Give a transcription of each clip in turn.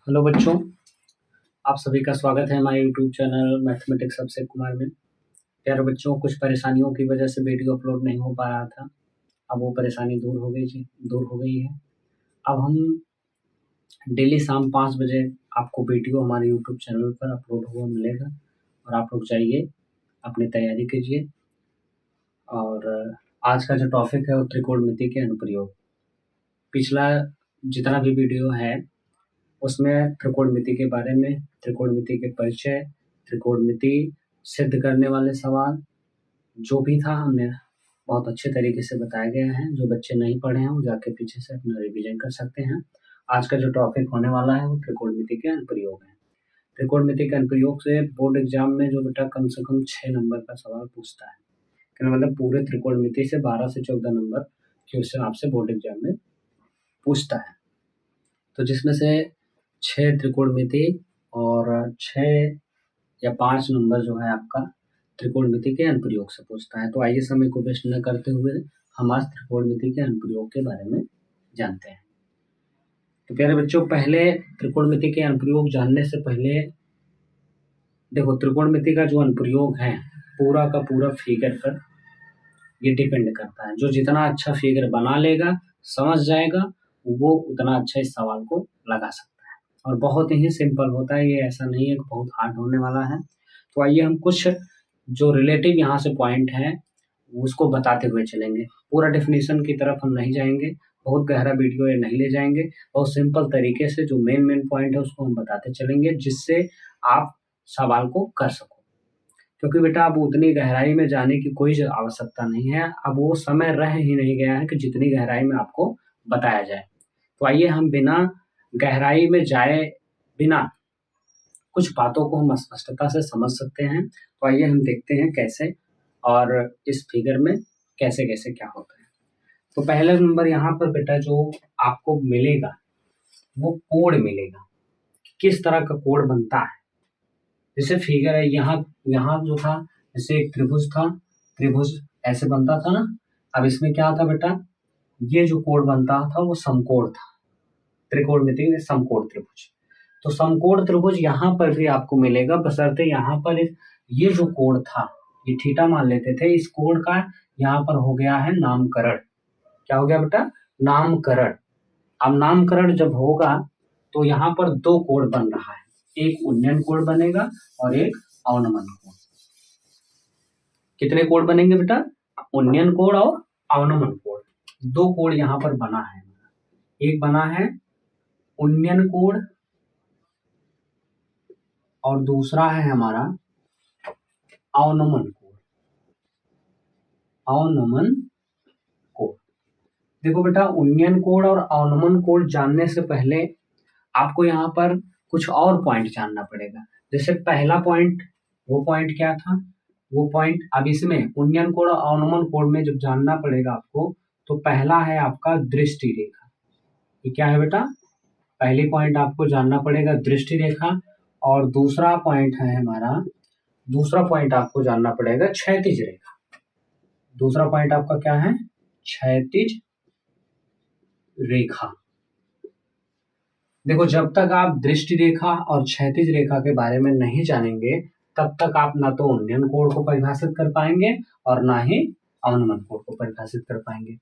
Hello बच्चों, आप सभी का स्वागत है हमारे YouTube channel mathematics Abhishek Kumar में। प्यारे बच्चों, कुछ परेशानियों की वजह से वीडियो अपलोड नहीं हो पा रहा था। अब वो परेशानी दूर हो गई है। अब हम डेली शाम 5 बजे आपको वीडियो हमारे यूट्यूब चैनल पर अपलोड हुआ मिलेगा और आप लोग जाइए, अपनी तैयारी कीजिए। और आज का जो टॉपिक है वो त्रिकोणमिति के अनुप्रयोग। पिछला जितना भी वीडियो है उसमें त्रिकोणमिति के बारे में, त्रिकोणमिति के परिचय, त्रिकोणमिति सिद्ध करने वाले सवाल जो भी था हमने बहुत अच्छे तरीके से बताया गया है। जो बच्चे नहीं पढ़े हैं वो जाके पीछे से अपना रिवीजन कर सकते हैं। आज का जो टॉपिक होने वाला है वो त्रिकोणमिति के अनुप्रयोग है। त्रिकोणमिति के अनुप्रयोग से बोर्ड एग्जाम में जो बेटा कम से कम 6 नंबर का सवाल पूछता है, मतलब पूरे त्रिकोणमिति से 12 से 14 नंबर क्वेश्चन आपसे बोर्ड एग्जाम में पूछता है। तो जिसमें से 6 त्रिकोणमिति और 6 या 5 नंबर जो है आपका त्रिकोणमिति के अनुप्रयोग से पूछता है। तो आइए समय को वेस्ट न करते हुए हम आज त्रिकोणमिति के अनुप्रयोग के बारे में जानते हैं। तो प्यारे बच्चों, पहले त्रिकोणमिति के अनुप्रयोग जानने से पहले देखो, त्रिकोणमिति का जो अनुप्रयोग है पूरा का पूरा फिगर पर ये डिपेंड करता है। जो जितना अच्छा फिगर बना लेगा, समझ जाएगा, वो उतना अच्छा इस सवाल को लगा सकता है। और बहुत ही सिंपल होता है, ये ऐसा नहीं है कि बहुत हार्ड होने वाला है। तो आइए हम कुछ जो रिलेटिव यहाँ से पॉइंट है उसको बताते हुए चलेंगे। पूरा डेफिनेशन की तरफ हम नहीं जाएंगे, बहुत गहरा वीडियो ये नहीं ले जाएंगे। बहुत सिंपल तरीके से जो मेन पॉइंट है उसको हम बताते चलेंगे, जिससे आप सवाल को कर सको। क्योंकि बेटा अब उतनी गहराई में जाने की कोई आवश्यकता नहीं है। अब वो समय रह ही नहीं गया है कि जितनी गहराई में आपको बताया जाए। तो आइए हम बिना गहराई में जाए बिना कुछ बातों को हम स्पष्टता से समझ सकते हैं। तो आइए हम देखते हैं कैसे और इस फिगर में कैसे कैसे क्या होता है। तो पहला नंबर यहाँ पर बेटा जो आपको मिलेगा वो कोण मिलेगा। किस तरह का कोण बनता है, जैसे फिगर है यहाँ जो था, जैसे एक त्रिभुज था, त्रिभुज ऐसे बनता था ना। अब इसमें क्या था बेटा, ये जो कोण बनता था वो समकोण था। त्रिकोणमिति में समकोण त्रिभुज। तो समकोण त्रिभुज यहाँ पर भी आपको मिलेगा, बशर्ते यहाँ पर ये जो कोण था ये थीटा मान लेते थे। इस कोण का यहाँ पर हो गया है नामकरण। क्या हो गया बेटा? नामकरण। अब नामकरण जब होगा तो यहाँ पर दो कोण बन रहा है, एक उन्नयन कोण बनेगा और एक अवनमन कोण। कितने कोण बनेंगे बेटा? उन्नयन कोण और अवनमन कोण। दो कोण यहाँ पर बना है। एक बना है उन्नयन कोण और दूसरा है हमारा अवनमन कोण। अवनमन कोण। देखो बेटा, उन्नयन कोण और अवनमन कोण जानने से पहले आपको यहाँ पर कुछ और पॉइंट जानना पड़ेगा। जैसे पहला पॉइंट, वो पॉइंट क्या था? वो पॉइंट अब इसमें उन्नयन कोण और अवनमन कोण में जब जानना पड़ेगा आपको, तो पहला है आपका दृष्टि रेखा। ये क्या है बेटा? पहली पॉइंट आपको जानना पड़ेगा दृष्टि रेखा। और दूसरा पॉइंट है हमारा, दूसरा पॉइंट आपको जानना पड़ेगा क्षैतिज रेखा। दूसरा पॉइंट आपका क्या है? क्षैतिज रेखा। देखो, जब तक आप दृष्टि रेखा और क्षैतिज रेखा के बारे में नहीं जानेंगे तब तक आप ना तो उन्नयन कोण को परिभाषित कर पाएंगे और ना ही अवनमन कोण को परिभाषित कर पाएंगे।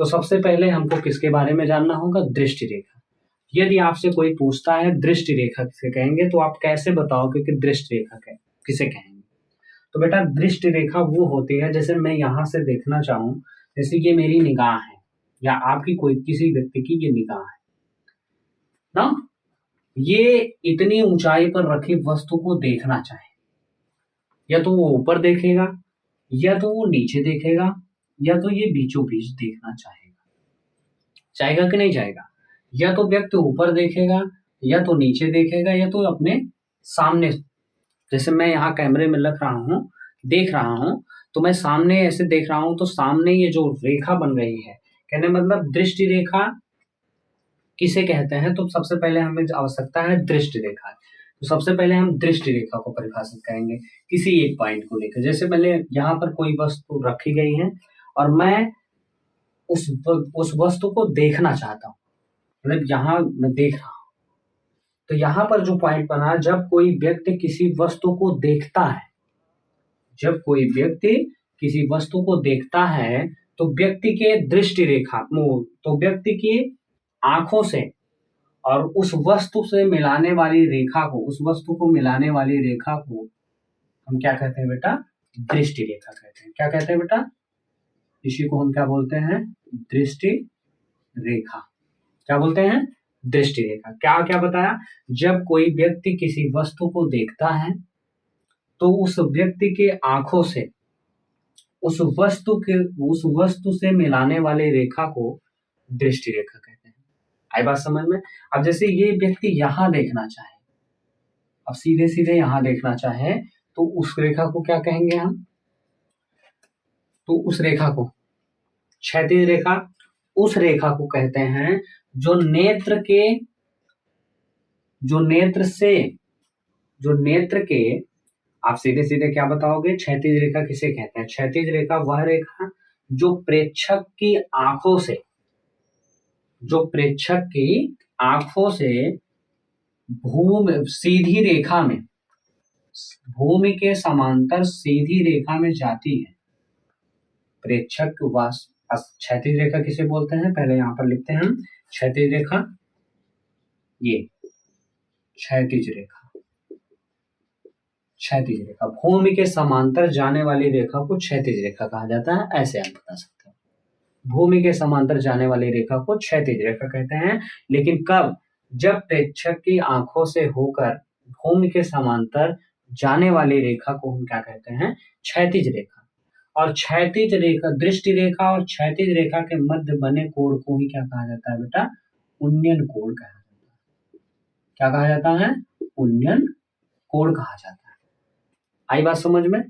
तो सबसे पहले हमको किसके बारे में जानना होगा? दृष्टि रेखा। यदि आपसे कोई पूछता है दृष्टि रेखा किसे कहेंगे, तो आप कैसे बताओगे कि दृष्टि रेखा किसे कहेंगे? तो बेटा, दृष्टि रेखा वो होती है, जैसे मैं यहाँ से देखना चाहूं, जैसे ये मेरी निगाह है या आपकी कोई किसी व्यक्ति की ये निगाह है ना, ये इतनी ऊंचाई पर रखी वस्तु को देखना चाहे, या तो वो ऊपर देखेगा, या तो वो नीचे देखेगा, या तो ये बीचों बीच देखना चाहेगा। चाहेगा कि नहीं चाहेगा? या तो व्यक्ति ऊपर देखेगा, या तो नीचे देखेगा, या तो अपने सामने। जैसे मैं यहाँ कैमरे में देख रहा हूँ, तो मैं सामने ऐसे देख रहा हूँ, तो सामने ये जो रेखा बन रही है, कहने मतलब दृष्टि रेखा किसे कहते हैं? तो सबसे पहले हमें आवश्यकता है दृष्टि रेखा। तो सबसे पहले हम दृष्टि रेखा को परिभाषित करेंगे किसी एक पॉइंट को लेकर। जैसे पहले यहाँ पर कोई वस्तु रखी गई है और मैं उस वस्तु को देखना चाहता हूँ, मतलब यहाँ मैं देख रहा हूँ, तो यहां पर जो पॉइंट बना, जब कोई व्यक्ति किसी वस्तु को देखता है, जब कोई व्यक्ति किसी वस्तु को देखता है तो व्यक्ति के दृष्टि रेखा तो व्यक्ति की आंखों से और उस वस्तु से मिलाने वाली रेखा को, उस वस्तु को मिलाने वाली रेखा को हम क्या कहते हैं बेटा? दृष्टि रेखा कहते हैं। क्या कहते हैं बेटा? इसी को हम क्या बोलते हैं? दृष्टि रेखा। क्या बोलते हैं? दृष्टि रेखा। क्या क्या बताया? जब कोई व्यक्ति किसी वस्तु को देखता है तो उस व्यक्ति के आंखों से उस वस्तु से मिलाने वाली रेखा को दृष्टि रेखा कहते हैं। आई बात समझ में? अब जैसे ये व्यक्ति यहां देखना चाहे, अब सीधे सीधे यहां देखना चाहे तो उस रेखा को क्या कहेंगे हम? तो उस रेखा को क्षैतिज रेखा, उस रेखा को कहते हैं जो नेत्र के आप सीधे सीधे क्या बताओगे? क्षैतिज रेखा किसे कहते हैं? क्षैतिज रेखा वह रेखा जो प्रेक्षक की आंखों से सीधी रेखा में, भूमि के समांतर सीधी रेखा में जाती है। प्रेक्षक क्षैतिज रेखा किसे बोलते हैं? पहले यहां पर लिखते हैं हम क्षैतिज रेखा। ये क्षैतिज रेखा भूमि के समांतर जाने वाली रेखा को क्षैतिज रेखा कहा जाता है। ऐसे आप बता सकते हैं, भूमि के समांतर जाने वाली रेखा को क्षैतिज रेखा कहते हैं। लेकिन कब? जब प्रेक्षक की आंखों से होकर भूमि के समांतर जाने वाली रेखा को हम क्या कहते हैं? क्षैतिज रेखा। और क्षैतिज रेखा, दृष्टि रेखा और क्षैतिज रेखा के मध्य बने कोण को ही क्या कहा जाता है बेटा? उन्नयन कोण कहा जाता है। क्या कहा जाता है? उन्नयन कोण कहा जाता है। आई बात समझ में?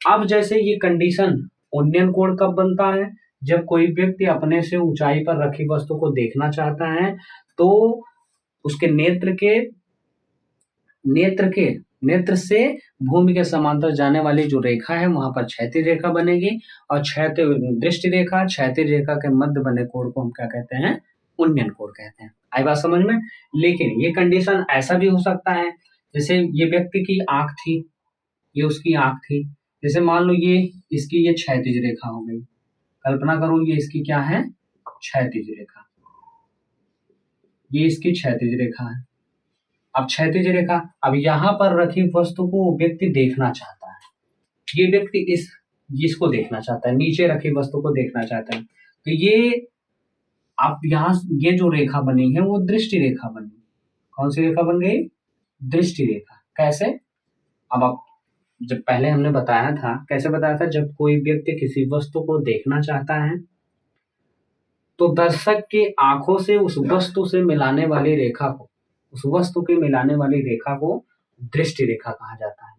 अब जैसे ये कंडीशन, उन्नयन कोण कब बनता है? जब कोई व्यक्ति अपने से ऊंचाई पर रखी वस्तु को देखना चाहता है तो उसके नेत्र से भूमि के समांतर जाने वाली जो रेखा है वहां पर क्षैतिज रेखा बनेगी। और दृष्टि रेखा, क्षैतिज रेखा के मध्य बने कोण को हम क्या कहते हैं? उन्नयन कोण कहते हैं। आई बात समझ में? लेकिन ये कंडीशन ऐसा भी हो सकता है, जैसे ये व्यक्ति की आंख थी, ये उसकी आंख थी, जैसे मान लो ये इसकी ये क्षैतिज रेखा हो गई। कल्पना करो ये इसकी क्या है? क्षैतिज रेखा। ये इसकी क्षैतिज रेखा है। अब क्षैतिज रेखा, अब यहां पर रखी वस्तु को व्यक्ति देखना चाहता है। ये व्यक्ति इसको देखना चाहता है, नीचे रखी वस्तु को देखना चाहता है। तो ये आप यहाँ ये जो रेखा बनी है वो दृष्टि रेखा बनी। कौन सी रेखा बन गई? दृष्टि रेखा। कैसे? अब आप जब पहले हमने बताया था, कैसे बताया था? जब कोई व्यक्ति किसी वस्तु को देखना चाहता है तो दर्शक की आंखों से उस वस्तु से मिलाने वाली रेखा को, उस वस्तु के मिलाने वाली रेखा को दृष्टि रेखा कहा जाता है।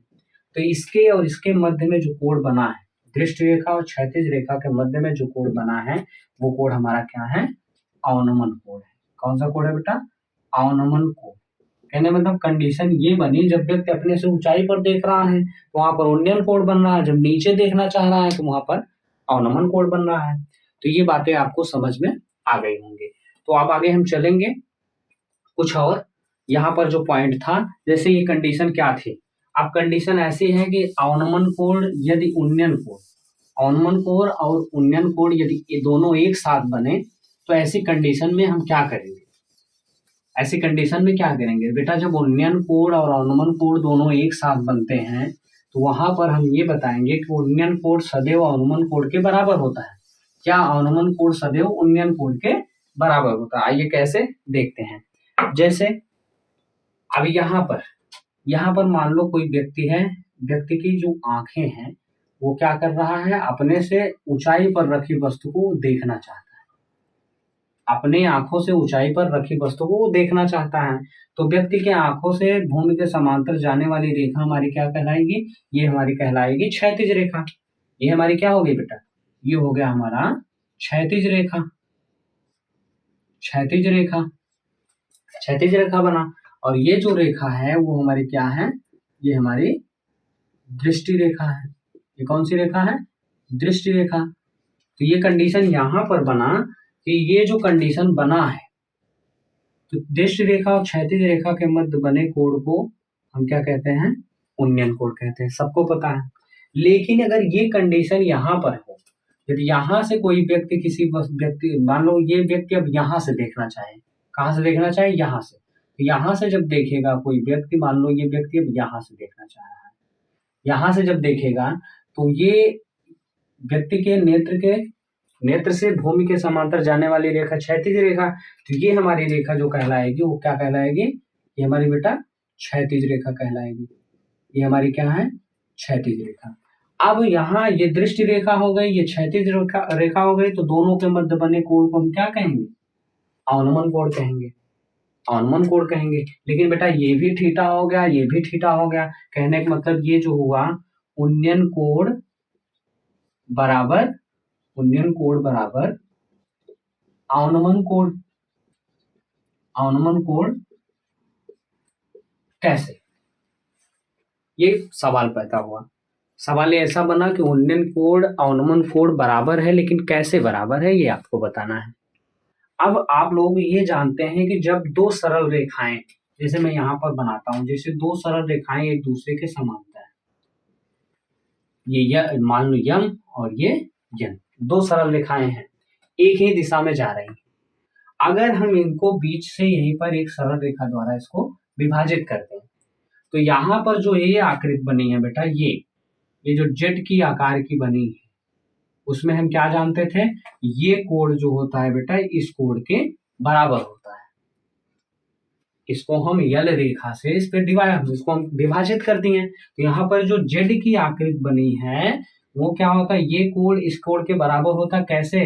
तो इसके और इसके मध्य में जो कोण बना है, दृष्टि रेखा और क्षैतिज रेखा के मध्य में जो कोण बना है वो कोण हमारा क्या है? अवनमन कोण है। कौन सा कोण है बेटा? अवनमन कोण। कहने मतलब कंडीशन ये बनी, जब व्यक्ति अपने से ऊंचाई पर देख रहा है तो वहां पर उन्नयन कोण बन रहा है, जब नीचे देखना चाह रहा है तो वहां पर अवनमन कोण बन रहा है। तो ये बातें आपको समझ में आ गई होंगी। तो अब आगे हम चलेंगे कुछ और। यहाँ पर जो पॉइंट था, जैसे ये कंडीशन क्या थी? अब कंडीशन ऐसी है कि अवनमन कोण यदि उन्नयन कोण, अवनमन कोण और उन्नयन कोण यदि ये दोनों एक साथ बने तो ऐसी कंडीशन में हम क्या करेंगे? ऐसी कंडीशन में क्या करेंगे बेटा? जब उन्नयन कोण और अवनमन कोण दोनों एक साथ बनते हैं तो वहां पर हम ये बताएंगे कि उन्नयन कोण सदैव अवनमन कोण के बराबर होता है। क्या अवनमन कोण सदैव उन्नयन कोण के बराबर होता है? आइए कैसे देखते हैं। जैसे अब यहाँ पर मान लो कोई व्यक्ति है, व्यक्ति की जो आंखें हैं वो क्या कर रहा है? अपने से ऊंचाई पर रखी वस्तु को देखना चाहता है। अपने आंखों से ऊंचाई पर रखी वस्तु को देखना चाहता है। तो व्यक्ति के आंखों से भूमि के समांतर जाने वाली रेखा हमारी क्या कहलाएगी? ये हमारी कहलाएगी क्षैतिज रेखा। ये हमारी क्या होगी बेटा? ये हो गया हमारा क्षैतिज रेखा। क्षैतिज रेखा बना। और ये जो रेखा है वो हमारी क्या है? ये हमारी दृष्टि रेखा है। ये कौन सी रेखा है? दृष्टि रेखा। तो ये कंडीशन यहां पर बना कि ये जो कंडीशन बना है, तो दृष्ट रेखा और क्षैतिज रेखा के मध्य बने कोण को हम क्या कहते हैं? उन्नयन कोण कहते हैं, सबको पता है। लेकिन अगर ये कंडीशन यहाँ पर हो, यदि यहाँ से कोई व्यक्ति किसी व्यक्ति, मान लो ये व्यक्ति अब यहाँ से देखना चाहे, कहाँ से देखना चाहे? यहाँ से। तो यहाँ से जब देखेगा कोई व्यक्ति, मान लो ये व्यक्ति अब यहाँ से देखना चाह रहा है, यहाँ से जब देखेगा तो ये व्यक्ति के नेत्र से भूमि के समांतर जाने वाली रेखा क्षैतिज रेखा, तो ये हमारी रेखा जो कहलाएगी वो क्या कहलाएगी? ये हमारी बेटा क्षैतिज रेखा कहलाएगी। ये हमारी क्या है? क्षैतिज रेखा। अब यहाँ ये दृष्टि रेखा हो गई, ये क्षैतिज रेखा हो गई, तो दोनों के मध्य बने कोण को हम क्या कहेंगे? अवनमन कोण कहेंगे। अवनमन कोण कहेंगे। लेकिन बेटा ये भी थीटा हो गया, ये भी थीटा हो गया, कहने का मतलब ये जो हुआ उन्नयन कोण बराबर अवनमन कोण। अवनमन कोण कैसे? ये सवाल पैदा हुआ। सवाल ऐसा बना कि उन्नयन कोण अवनमन कोण बराबर है, लेकिन कैसे बराबर है ये आपको बताना है। अब आप लोग ये जानते हैं कि जब दो सरल रेखाएं, जैसे मैं यहाँ पर बनाता हूं, जैसे दो सरल रेखाएं एक दूसरे के समांतर है, ये मान लो यम और ये यन, दो सरल रेखाएं हैं, एक ही दिशा में जा रही हैं। अगर हम इनको बीच से यहीं पर एक सरल रेखा द्वारा इसको विभाजित करते हैं, तो यहाँ पर जो ये आकृति बनी है बेटा, ये जो जेट की आकार की बनी है, उसमें हम क्या जानते थे? ये कोण जो होता है बेटा इस कोण के बराबर होता है। इसको हम यल रेखा से इसको हम विभाजित कर दिए। तो यहाँ पर जो जेड की आकृति बनी है वो क्या होता है? ये कोण इस कोण के बराबर होता है। कैसे?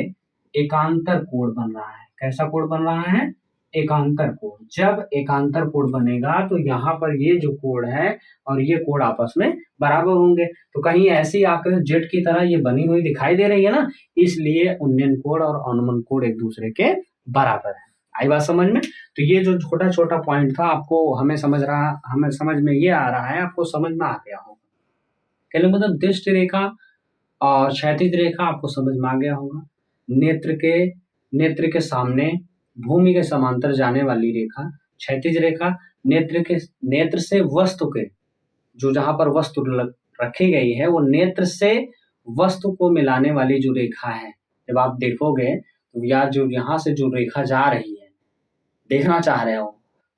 एकांतर कोण बन रहा है। कैसा कोण बन रहा है? एकांतर कोण। जब एकांतर कोण बनेगा तो यहाँ पर ये जो कोण है और ये कोण आपस में बराबर होंगे। तो कहीं ऐसी आकृति जेट की तरह ये बनी हुई दिखाई दे रही है ना, इसलिए उन्नयन कोण और अवनमन कोण एक दूसरे के बराबर है। आई बात समझ में? तो ये जो छोटा छोटा पॉइंट था आपको हमें समझ में ये आ रहा है, आपको समझ में आ गया होगा। कहने मतलब दृष्टि रेखा और क्षैतिज रेखा आपको समझ में आ गया होगा। नेत्र के सामने भूमि के समांतर जाने वाली रेखा क्षैतिज रेखा, नेत्र से वस्तु के, जो जहां पर वस्तु रखी गई है वो नेत्र से वस्तु को मिलाने वाली जो रेखा है, जब आप देखोगे तो या जो यहाँ से जो रेखा जा रही है, देखना चाह रहे हो,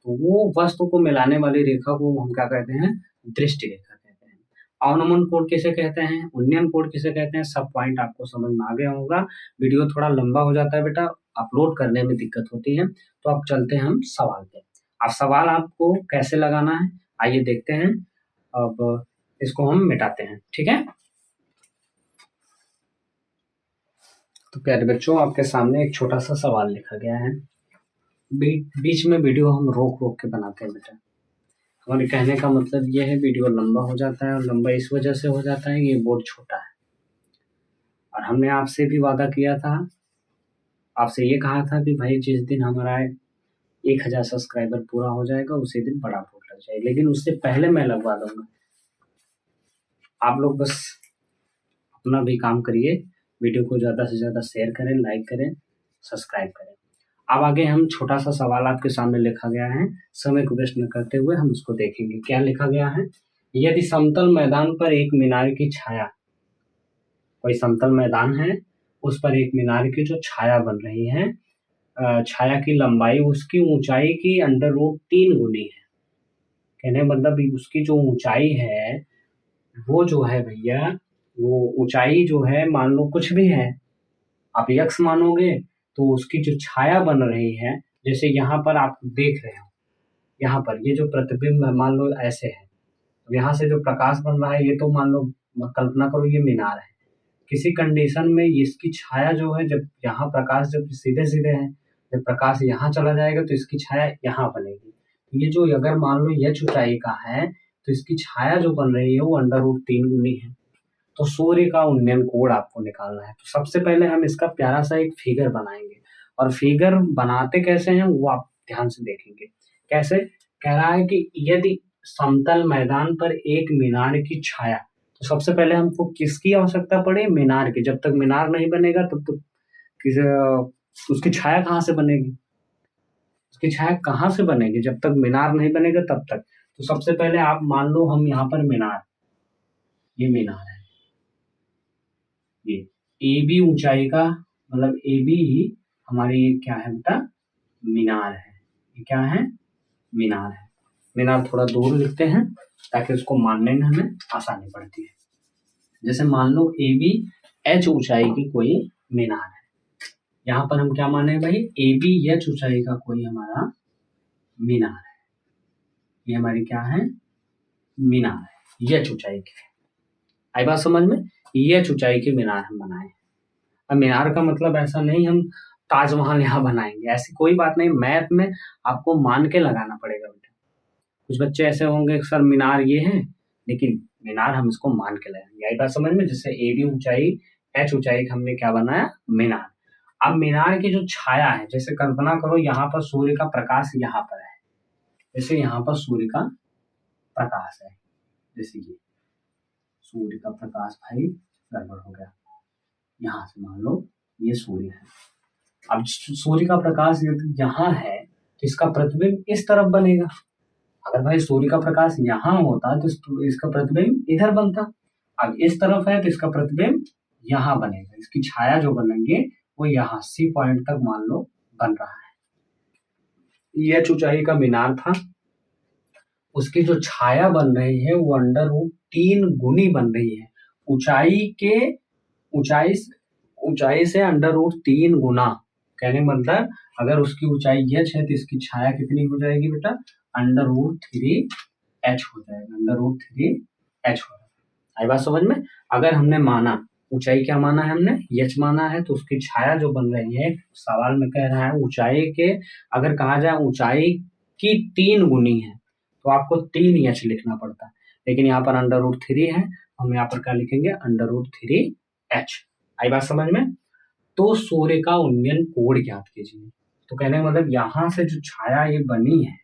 तो वो वस्तु को मिलाने वाली रेखा को हम क्या कहते हैं? दृष्टि रेखा कहते हैं। अवनमन कोण किसे कहते हैं? उन्नयन कोण किसे कहते हैं? सब पॉइंट आपको समझ में आ गया होगा। वीडियो थोड़ा लंबा हो जाता है बेटा, अपलोड करने में दिक्कत होती है। तो अब चलते हैं हम सवाल पे। अब सवाल आपको कैसे लगाना है आइए देखते हैं। अब इसको हम मिटाते हैं, ठीक है? तो प्यारे बच्चों, आपके सामने एक छोटा सा सवाल लिखा गया है। बीच में वीडियो हम रोक के बनाते हैं बेटा। हमारे कहने का मतलब ये है, वीडियो लंबा हो जाता है, और लंबा इस वजह से हो जाता है, ये बोर्ड छोटा है। और हमने आपसे भी वादा किया था, आपसे ये कहा था कि भाई जिस दिन हमारा 1000 सब्सक्राइबर पूरा हो जाएगा उसी दिन बड़ा बोर्ड लग जाएगा, लेकिन उससे पहले मैं लगवा दूंगा। आप लोग बस अपना भी काम करिए, वीडियो को ज़्यादा से ज़्यादा शेयर करें, लाइक करें, सब्सक्राइब करें। अब आगे हम छोटा सा सवाल आपके सामने लिखा गया है, समय को वेस्ट न करते हुए हम उसको देखेंगे। क्या लिखा गया है? यदि समतल मैदान पर एक मीनार की छाया, कोई समतल मैदान है उस पर एक मीनार की जो छाया बन रही है, छाया की लंबाई उसकी ऊंचाई की √3 गुनी है। कहने मतलब उसकी जो ऊंचाई है वो जो है भैया, वो ऊंचाई जो है मान लो कुछ भी है, आप यक्स मानोगे तो उसकी जो छाया बन रही है, जैसे यहाँ पर आप देख रहे हो, यहाँ पर ये जो प्रतिबिंब है मान लो ऐसे है, यहाँ से जो प्रकाश बन रहा है ये तो मान लो, कल्पना करो ये मीनार है। किसी कंडीशन में इसकी छाया जो है, जब यहाँ प्रकाश जब सीधे सीधे है, जब प्रकाश यहाँ चला जाएगा तो इसकी छाया यहाँ बनेगी। तो ये जो अगर मान लो यह ऊंचाई का है तो इसकी छाया जो बन रही है वो √3 गुनी है। तो सूर्य का उन्नयन कोण आपको निकालना है। तो सबसे पहले हम इसका प्यारा सा एक फिगर बनाएंगे, और फिगर बनाते कैसे हैं वो आप ध्यान से देखेंगे। कैसे? कह रहा है कि यदि समतल मैदान पर एक मीनार की छाया, तो सबसे पहले हमको किसकी आवश्यकता पड़े? मीनार की। जब तक मीनार नहीं बनेगा तब तक उसकी छाया कहाँ से बनेगी? उसकी छाया कहाँ से बनेगी? जब तक मीनार नहीं बनेगा तब तक। तो सबसे पहले आप मान लो हम यहाँ पर मीनार, ये मीनार है, ये ए बी ऊंचाई का मतलब ए बी ही हमारी ये क्या है बेटा? मीनार है। ये क्या है? मीनार है। मीनार थोड़ा दूर लिखते हैं ताकि उसको मानने में हमें आसानी पड़ती है। जैसे मान लो ए बी एच ऊंचाई की कोई मीनार है। यहाँ पर हम क्या माने भाई? ए बी एच ऊंचाई का कोई हमारा मीनार है। ये हमारी क्या है? मीनार है, एच ऊंचाई की। आई बात समझ में? एच ऊंचाई की मीनार हम बनाए। अब मीनार का मतलब ऐसा नहीं हम ताजमहल यहाँ बनाएंगे, ऐसी कोई बात नहीं। मैथ में आपको मान के लगाना पड़ेगा बेटा। कुछ बच्चे ऐसे होंगे सर मीनार ये है, लेकिन मीनार हम इसको मान के लगाएंगे। आई बात समझ में? जैसे ए बी ऊंचाई एच ऊंचाई का हमने क्या बनाया? मीनार। अब मीनार की जो छाया है, जैसे कल्पना करो यहाँ पर सूर्य का प्रकाश यहाँ पर है, जैसे यहाँ पर सूर्य का प्रकाश है, जैसे ये सूर्य का प्रकाश भाई गड़बड़ हो गया, यहाँ से मान लो ये सूर्य है। अब सूर्य का प्रकाश यदि यहाँ है तो इसका प्रतिबिंब इस तरफ बनेगा। अगर भाई सूर्य का प्रकाश यहाँ होता तो इसका प्रतिबिंब इधर बनता। अब इस तरफ है तो इसका प्रतिबिंब यहाँ बनेगा। इसकी छाया जो बनेंगे वो यहाँ सी पॉइंट तक मान लो बन रहा है। ये ऊंचाई का मीनार था, उसकी जो छाया बन रही है वो अंडर रूट 3 गुनी बन रही है। ऊंचाई से अंडर रूट 3 गुना। कहने मतलब अगर उसकी ऊंचाई h है तो इसकी छाया कितनी हो जाएगी बेटा? अंडर रूट 3h हो जाएगा। अंडर रूट 3h हो जाएगा। आई बात समझ में? अगर हमने माना ऊंचाई क्या माना है हमने? h माना है, तो उसकी छाया जो बन रही है, सवाल में कह रहा है ऊंचाई के, अगर कहा जाए ऊंचाई की 3 गुनी है तो आपको 3h लिखना पड़ता है, लेकिन यहाँ पर अंडर रूट 3 है, हम यहाँ पर क्या लिखेंगे? Under root 3h। आई बात समझ में? तो सूर्य का उन्नयन कोण ज्ञात कीजिए। तो कहने का मतलब यहाँ से जो छाया ये बनी है,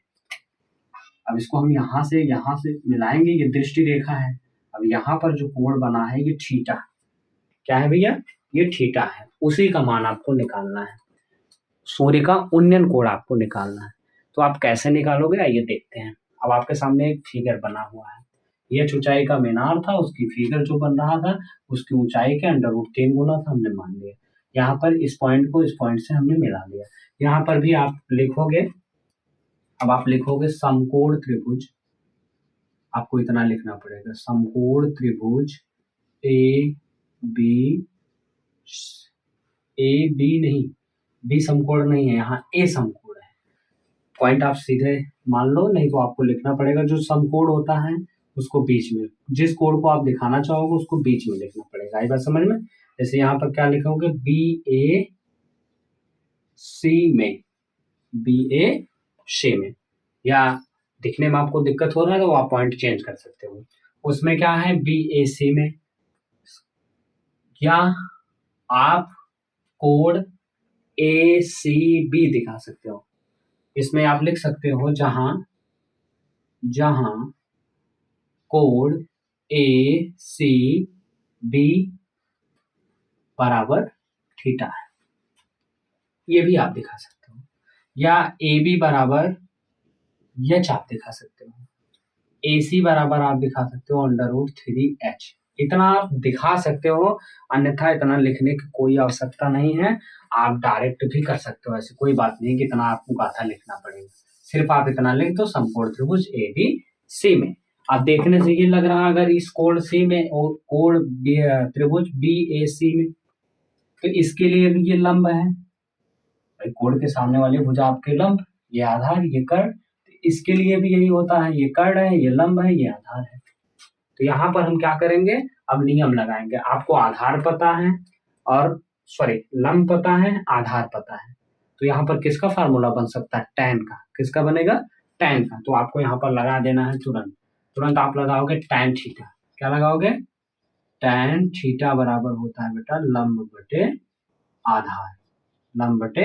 अब इसको हम यहाँ से मिलाएंगे, ये दृष्टि रेखा है। अब यहाँ पर जो कोण बना है ये थीटा, क्या है भैया? ये थीटा है। उसी का मान आपको निकालना है, सूर्य का उन्नयन कोण आपको निकालना है। तो आप कैसे निकालोगे आइए देखते हैं। अब आपके सामने एक फिगर बना हुआ है, ये ऊंचाई का मीनार था, उसकी फिगर जो बन रहा था उसकी ऊंचाई के अंडर रूट 3 गुना था, हमने मान लिया। यहाँ पर इस पॉइंट को इस पॉइंट से हमने मिला लिया। यहाँ पर भी आप लिखोगे, अब आप लिखोगे समकोण त्रिभुज, आपको इतना लिखना पड़ेगा, समकोण त्रिभुज ए बी नहीं, बी समकोण नहीं है, यहाँ ए समकोण है। पॉइंट आप सीधे मान लो, नहीं तो आपको लिखना पड़ेगा जो समकोण होता है उसको बीच में, जिस कोण को आप दिखाना चाहोगे उसको बीच में लिखना पड़ेगा। आई बात समझ में? जैसे यहाँ पर क्या लिखोगे? बी ए सी में, या दिखने में आपको दिक्कत हो रहा है तो आप पॉइंट चेंज कर सकते हो। उसमें क्या है? बी ए सी में, या आप कोण ए सी बी दिखा सकते हो। इसमें आप लिख सकते हो जहां कोण ए सी बी बराबर थीटा है, ये भी आप दिखा सकते हो। या ए बी बराबर एच आप दिखा सकते हो, ए सी बराबर आप दिखा सकते हो अंडर रूट 3h। इतना आप दिखा सकते हो, अन्यथा इतना लिखने की कोई आवश्यकता नहीं है। आप डायरेक्ट भी कर सकते हो, ऐसी कोई बात नहीं कि इतना आपको गाथा लिखना पड़ेगा। सिर्फ आप इतना लिख दो समकोण त्रिभुज ए बी सी में। आप देखने से ये लग रहा है अगर इस कोण सी में और कोण त्रिभुज बी ए सी में, तो इसके लिए भी ये लंब है, कोण के सामने वाली भुजा आपके लंब, ये आधार, ये कर्ण, इसके लिए भी यही होता है, ये कर्ण है, ये लंब है, ये आधार है। तो यहाँ पर हम क्या करेंगे? अब नियम लगाएंगे। आपको आधार पता है और लंब पता है, आधार पता है, तो यहाँ पर किसका फार्मूला बन सकता है? tan का। किसका बनेगा? tan का। तो आपको यहाँ पर लगा देना है तुरंत आप लगाओगे tan थीटा। क्या लगाओगे? tan थीटा बराबर होता है बेटा लंब बटे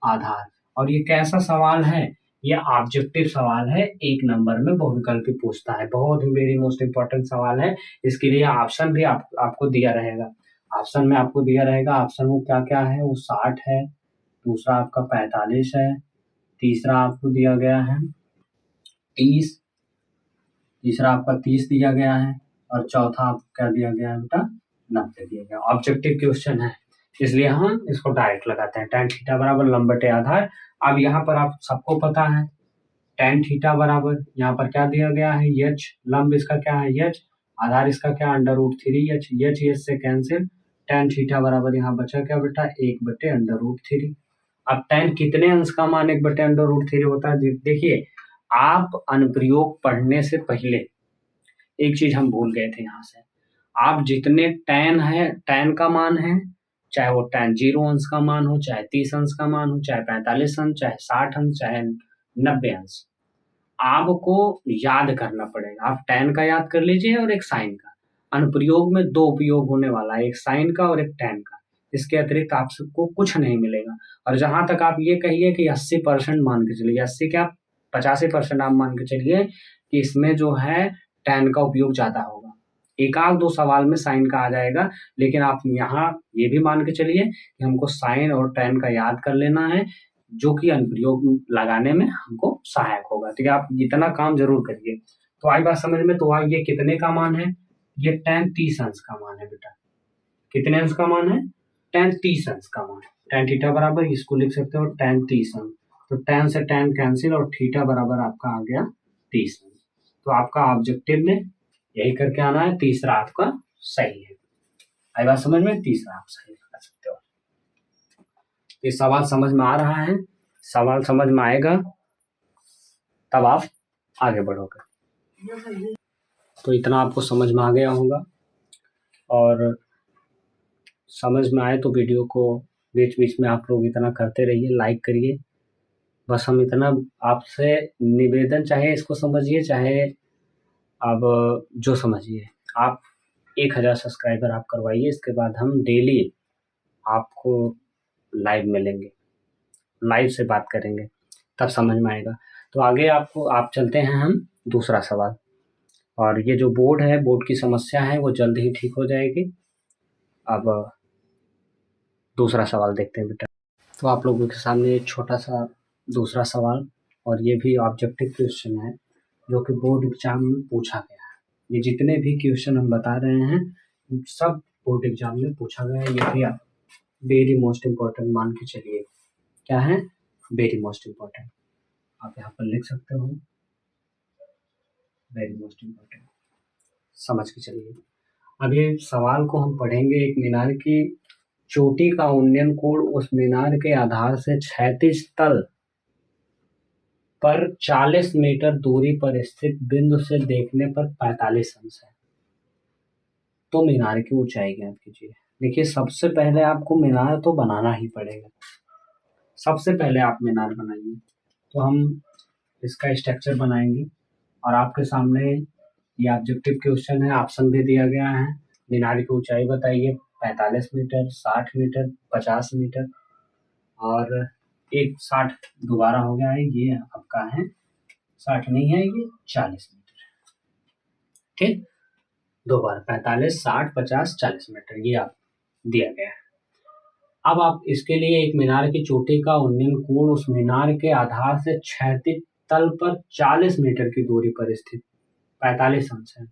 आधार। और ये कैसा सवाल है? ये ऑब्जेक्टिव सवाल है, 1 नंबर में बहुविकल्पी पूछता है, बहुत ही वेरी मोस्ट इंपॉर्टेंट सवाल है। इसके लिए ऑप्शन भी आपको दिया रहेगा। ऑप्शन में क्या क्या है? वो 60 है, दूसरा आपका 45 है, तीसरा आपको दिया गया है 30, तीसरा आपका 30 दिया गया है, और चौथा आपको क्या दिया गया है बेटा, 90 दिया गया। ऑब्जेक्टिव क्वेश्चन है, इसलिए हम इसको डायरेक्ट लगाते हैं। tan थीटा बराबर लंब बटे आधार। अब यहाँ पर आप सबको पता है tan थीटा बराबर, यहाँ पर क्या दिया गया है, h, लंब इसका क्या है h, आधार इसका क्या √3h, h से कैंसिल, tan थीटा बराबर यहाँ बचा क्या बेटा 1/√3। अब tan कितने अंश का मान 1/√3 होता है? देखिए, आप अनुप्रयोग पढ़ने से पहले एक चीज हम भूल गए थे यहाँ से, आप जितने tan है, tan का मान है, चाहे वो tan 0 अंश का मान हो, चाहे 30 अंश का मान हो, चाहे 45 अंश, चाहे 60 अंश, चाहे 90 अंश, आपको याद करना पड़ेगा। आप tan का याद कर लीजिए और एक sin का। अनुप्रयोग में 2 उपयोग होने वाला है, एक sin का और एक tan का। इसके अतिरिक्त आपको कुछ नहीं मिलेगा। और जहां तक आप ये कहिए कि 80% मान के चलिए, 80 क्या 85% आप मान के चलिए कि इसमें जो है tan का उपयोग ज्यादा होगा। एक आध 2 सवाल में साइन का आ जाएगा, लेकिन आप यहाँ ये भी मान के चलिए कि हमको साइन और tan का याद कर लेना है, जो कि अनुप्रयोग लगाने में हमको सहायक होगा। ठीक है, आप इतना काम जरूर करिए। तो आई बात समझ में? तो ये कितने का मान है? ये tan 30 अंश का मान है बेटा। कितने अंश का मान है? tan 30 अंश का मान। tan थीटा बराबर इसको लिख सकते हो tan 30 अंश। तो tan से tan कैंसिल और थीटा बराबर आपका आ गया 30 अंश। तो आपका ऑब्जेक्टिव में यही करके आना है, तीसरा आपका सही है। आई बात समझ में? तीसरा आप सही लगा सकते हो। ये सवाल समझ में आ रहा है? सवाल समझ में आएगा तब आप आगे बढ़ोगे। तो इतना आपको समझ में आ गया होगा, और समझ में आए तो वीडियो को बीच बीच में आप लोग इतना करते रहिए, लाइक करिए। बस हम इतना आपसे निवेदन, चाहे इसको समझिए चाहे अब जो समझिए, आप 1000 सब्सक्राइबर आप करवाइए। इसके बाद हम डेली आपको लाइव मिलेंगे, लाइव से बात करेंगे, तब समझ में आएगा। तो आगे आप चलते हैं हम दूसरा सवाल। और ये जो बोर्ड है, बोर्ड की समस्या है वो जल्द ही ठीक हो जाएगी। अब दूसरा सवाल देखते हैं बेटा। तो आप लोगों के सामने एक छोटा सा दूसरा सवाल, और ये भी ऑब्जेक्टिव क्वेश्चन है जो कि बोर्ड एग्जाम में पूछा गया है। ये जितने भी क्वेश्चन हम बता रहे हैं सब बोर्ड एग्जाम में पूछा गया है। ये भी आप वेरी मोस्ट इम्पोर्टेंट मान के चलिए। क्या है? Very most important. आप यहाँ पर लिख सकते हो वेरी मोस्ट इम्पोर्टेंट, समझ के चलिए। अब ये सवाल को हम पढ़ेंगे। एक मीनार की चोटी का उन्नयन कोण उस मीनार के आधार से क्षैतिज तल पर 40 मीटर दूरी पर स्थित बिंदु से देखने पर 45 अंश है। तो मीनार की ऊंचाई ज्ञात कीजिए। देखिए, सबसे पहले आपको मीनार तो बनाना ही पड़ेगा। सबसे पहले आप मीनार बनाइए। तो हम इसका स्ट्रक्चर बनाएंगे, और आपके सामने ये ऑब्जेक्टिव क्वेश्चन है, ऑप्शन भी दिया गया है। मीनार की ऊंचाई बताइए, 45 मीटर, 60 मीटर, 50 मीटर, और एक 60 दोबारा हो गया है, ये आपका है 60 नहीं है, ये 40 मीटर। ठीक, दो बार 45, 60, 50, 40 मीटर ये आप दिया गया है। अब आप इसके लिए एक मीनार की चोटी का उन्नयन कोण उस मीनार के आधार से क्षैतिज तल पर 40 मीटर की दूरी पर स्थित 45 अंश है।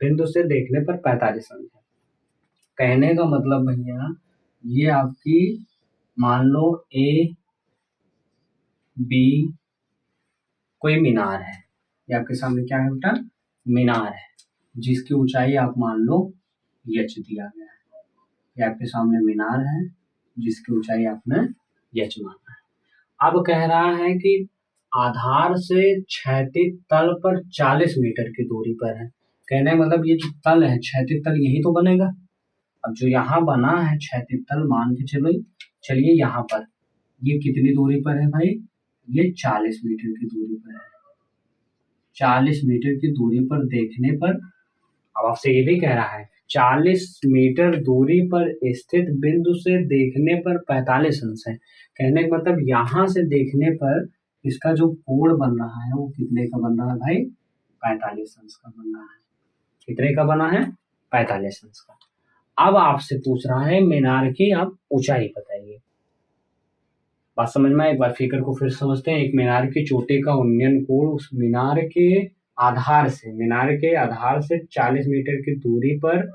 बिंदु से देखने पर 45 अंश है। कहने का मतलब भैया, ये आपकी मान लो ए बी कोई मीनार है। ये आपके सामने क्या है बेटा? मीनार है, जिसकी ऊंचाई आप मान लो h दिया गया है। ये आपके सामने मीनार है जिसकी ऊंचाई आपने h माना है। अब कह रहा है कि आधार से क्षैतिज तल पर 40 मीटर की दूरी पर है। कहने मतलब ये जो तल है, क्षैतिज तल यही तो बनेगा। अब जो यहाँ बना है क्षैतिज तल, मान के चलिए यहाँ पर ये कितनी दूरी पर है भाई? ये 40 मीटर की दूरी पर है। 40 मीटर की दूरी पर देखने पर, अब आपसे ये भी कह रहा है 40 मीटर दूरी पर स्थित बिंदु से देखने पर 45 अंश है। कहने का मतलब यहाँ से देखने पर इसका जो कोण बन रहा है वो कितने का बन रहा है भाई? 45 अंश का बन रहा है। कितने का बना है? 45 अंश का। अब आपसे पूछ रहा है मीनार की आप ऊंचाई बताइए। बात समझ में एक बार फिगर को फिर समझते हैं। एक मीनार की चोटी का उन्नयन कोण उस मीनार के आधार से 40 मीटर की दूरी पर